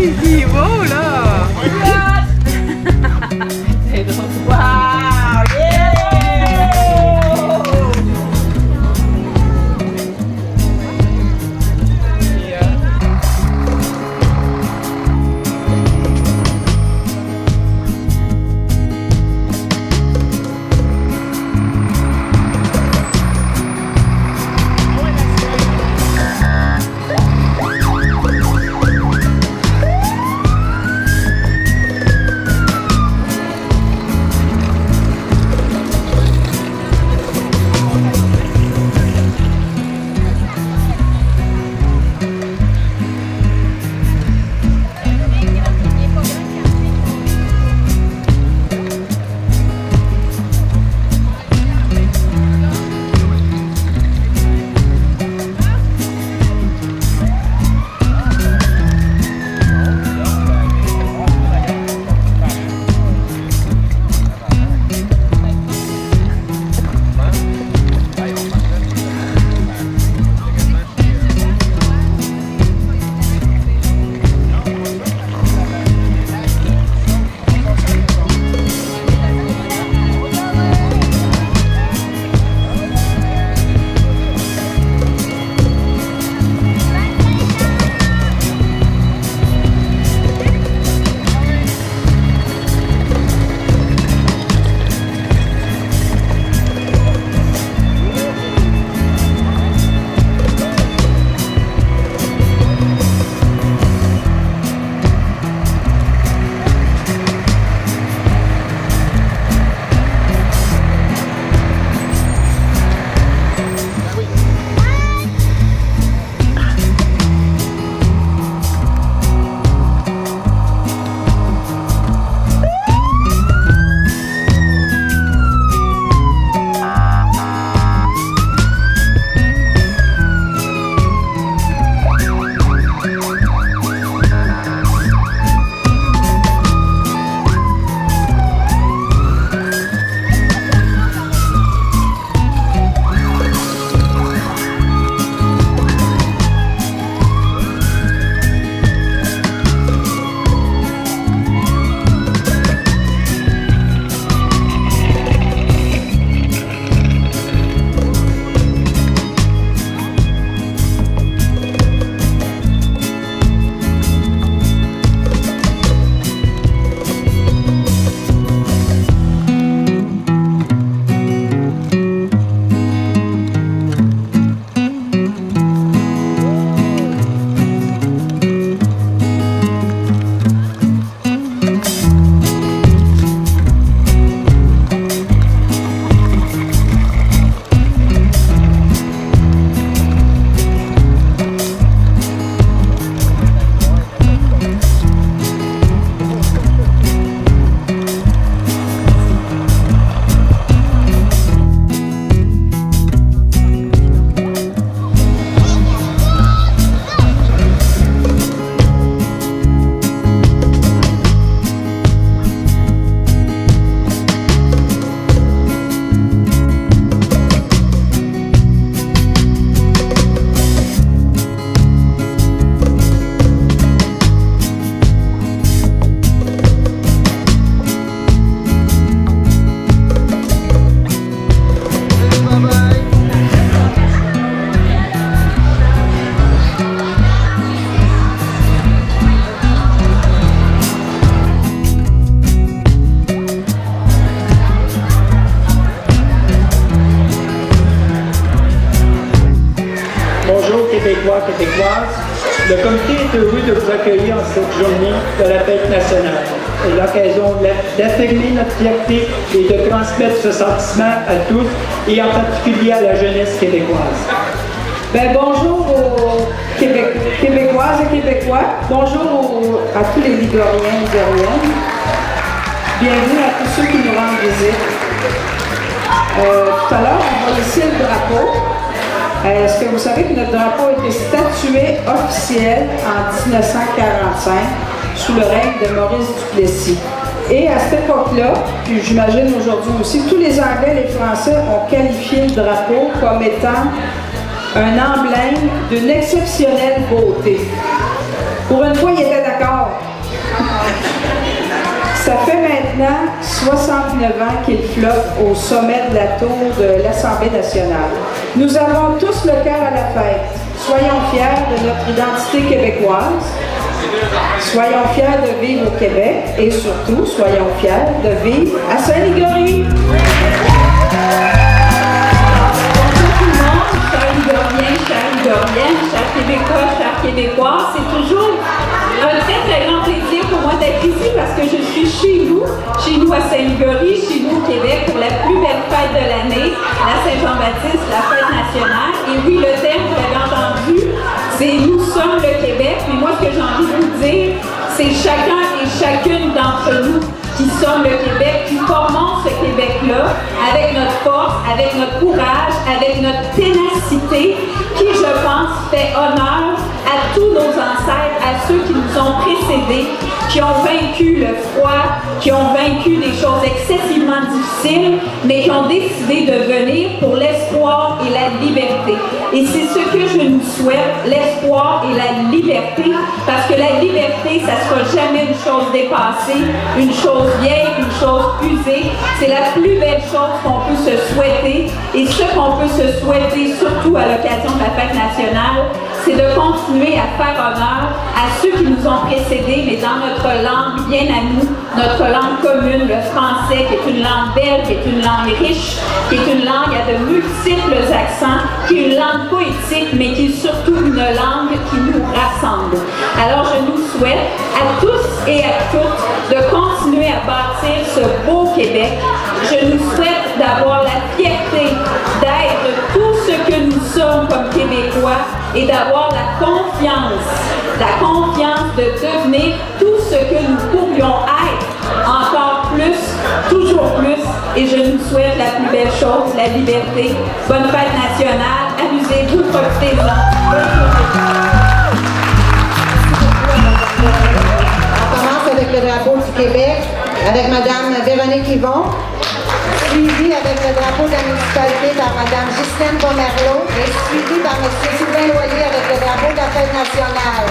Il est beau, là! C'est drôle. Wow! Yeah! Québécois, Québécoises, le comité est heureux de vous accueillir en cette journée de la fête nationale. C'est l'occasion d'affirmer notre fierté et de transmettre ce sentiment à tous, et en particulier à la jeunesse québécoise. Ben, bonjour aux Québécoises et Québécois. Bonjour à tous les Ligoriens et Ligoriennes. Bienvenue à tous ceux qui nous rendent visite. Tout à l'heure, on voit ici le drapeau. Est-ce que vous savez que notre drapeau a été statué officiel en 1945 sous le règne de Maurice Duplessis? Et à cette époque-là, puis j'imagine aujourd'hui aussi, tous les Anglais et les Français ont qualifié le drapeau comme étant un emblème d'une exceptionnelle beauté. Pour une fois, ils étaient d'accord. Ça fait maintenant 69 ans qu'il flotte au sommet de la tour de l'Assemblée nationale. Nous avons tous le cœur à la fête. Soyons fiers de notre identité québécoise. Soyons fiers de vivre au Québec et surtout, soyons fiers de vivre à Saint-Ligorie. Chers Ligoriennes, chers Québécois, chers Québécois, c'est toujours un très très grand plaisir pour moi d'être ici parce que je suis chez nous à Saint-Ligorie, chez nous au Québec pour la plus belle fête de l'année, la Saint-Jean-Baptiste, la fête nationale. Et oui, le thème, vous l'avez entendu, c'est « Nous sommes le Québec ». Puis moi, ce que j'ai envie de vous dire, c'est chacun et chacune d'entre nous qui sommes le Québec, qui formons ce Québec-là avec notre force, avec notre courage, avec notre ténacité, qui, je pense, fait honneur à tous nos ancêtres, à ceux qui nous ont précédés, qui ont vaincu le froid, qui ont vaincu des choses excessivement difficiles, mais qui ont décidé de venir pour l'espoir et la liberté. Et c'est ce que je nous souhaite, l'espoir et la liberté, parce que la liberté, ça ne sera jamais une chose dépassée, une chose vieille, une chose usée. C'est la plus belle chose qu'on peut se souhaiter. Et ce qu'on peut se souhaiter, surtout à l'occasion de la fête nationale, c'est de continuer à faire honneur à ceux qui nous ont précédés, mais dans notre langue bien à nous, notre langue commune, le français, qui est une langue belle, qui est une langue riche, qui est une langue à de multiples accents, qui est une langue poétique, mais qui est surtout une langue qui nous rassemble. Alors je nous souhaite à tous et à toutes de continuer à bâtir ce beau Québec. Je nous souhaite d'avoir la fierté d'être tout ce que nous sommes comme Québécois et d'avoir la confiance de devenir tout ce que nous pourrions être, encore plus, toujours plus. Et je nous souhaite la plus belle chose, la liberté. Bonne fête nationale, amusez-vous, profitez-en. On commence avec le drapeau du Québec, avec Mme Véronique Yvon, suivi avec le drapeau de la municipalité par Mme Ghislaine Pomerleau et suivi par M. Sylvain Loyer avec le drapeau de la fête nationale.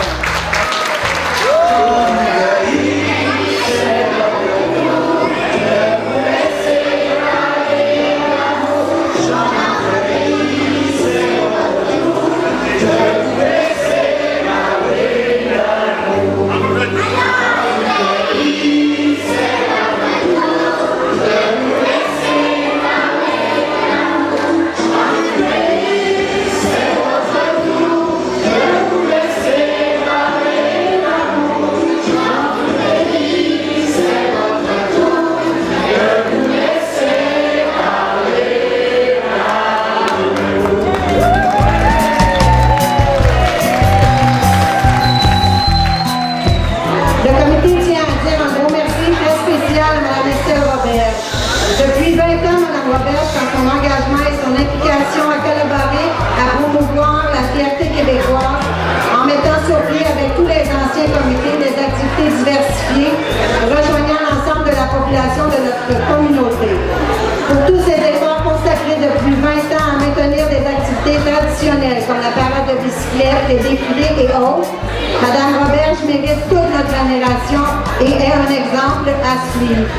Depuis 20 ans, Mme Roberge, dans son engagement et son implication, a collaboré à promouvoir la fierté québécoise en mettant sur pied avec tous les anciens comités des activités diversifiées, rejoignant l'ensemble de la population de notre communauté. Pour tous ces efforts consacrés depuis 20 ans à maintenir des activités traditionnelles comme la parade de bicyclette, les défilés et autres, Mme Roberge mérite toute notre admiration et est un exemple à suivre.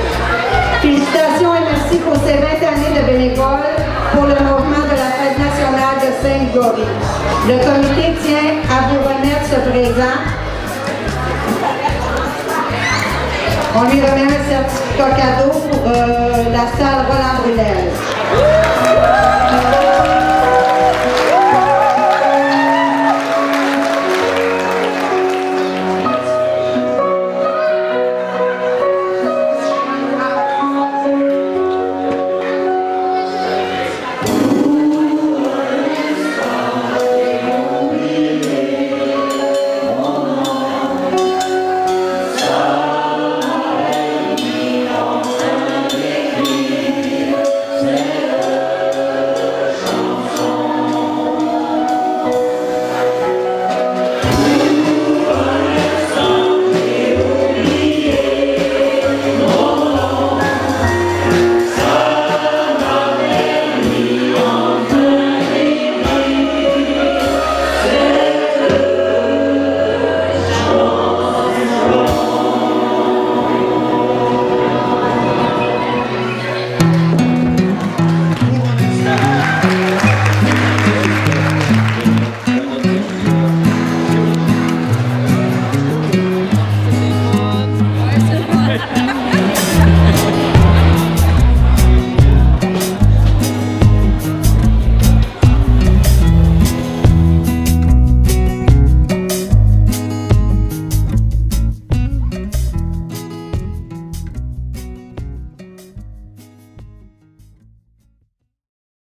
Félicitations et merci pour ces 20 années de bénévoles pour le mouvement de la fête nationale de Saint-Ligorie. Le comité tient à vous remettre ce présent. On lui remet un certificat cadeau pour la salle Roland Brunel.